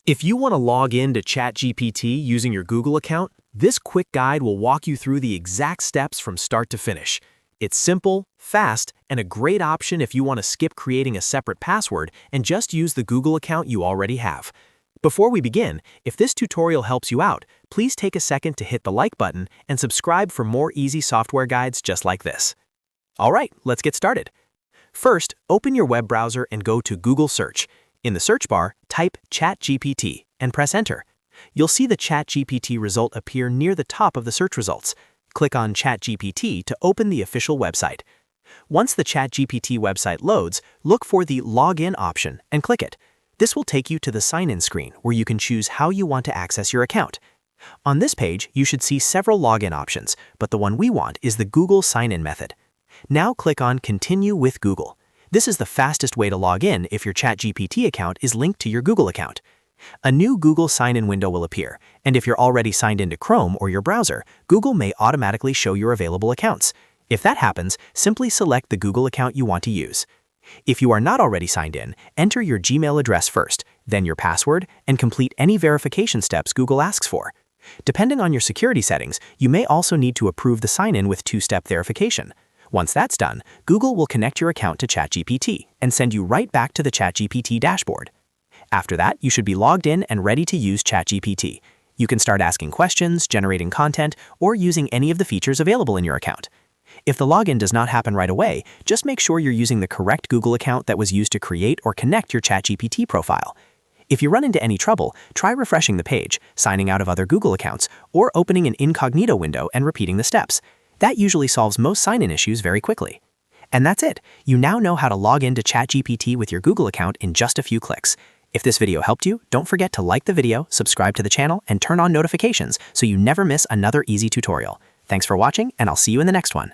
If you want to log in to ChatGPT using your Google account, this quick guide will walk you through the exact steps from start to finish. It's simple, fast, and a great option if you want to skip creating a separate password and just use the Google account you already have. Before we begin, if this tutorial helps you out, please take a second to hit the like button and subscribe for more easy software guides just like this. All right, let's get started. First, open your web browser and go to Google Search. In the search bar, type ChatGPT and press Enter. You'll see the ChatGPT result appear near the top of the search results. Click on ChatGPT to open the official website. Once the ChatGPT website loads, look for the Login option and click it. This will take you to the sign-in screen where you can choose how you want to access your account. On this page, you should see several login options, but the one we want is the Google sign-in method. Now click on Continue with Google. This is the fastest way to log in if your ChatGPT account is linked to your Google account. A new Google sign-in window will appear, and if you're already signed into Chrome or your browser, Google may automatically show your available accounts. If that happens, simply select the Google account you want to use. If you are not already signed in, enter your Gmail address first, then your password, and complete any verification steps Google asks for. Depending on your security settings, you may also need to approve the sign-in with two-step verification. Once that's done, Google will connect your account to ChatGPT and send you right back to the ChatGPT dashboard. After that, you should be logged in and ready to use ChatGPT. You can start asking questions, generating content, or using any of the features available in your account. If the login does not happen right away, just make sure you're using the correct Google account that was used to create or connect your ChatGPT profile. If you run into any trouble, try refreshing the page, signing out of other Google accounts, or opening an incognito window and repeating the steps. That usually solves most sign-in issues very quickly. And that's it. You now know how to log into ChatGPT with your Google account in just a few clicks. If this video helped you, don't forget to like the video, subscribe to the channel, and turn on notifications so you never miss another easy tutorial. Thanks for watching, and I'll see you in the next one.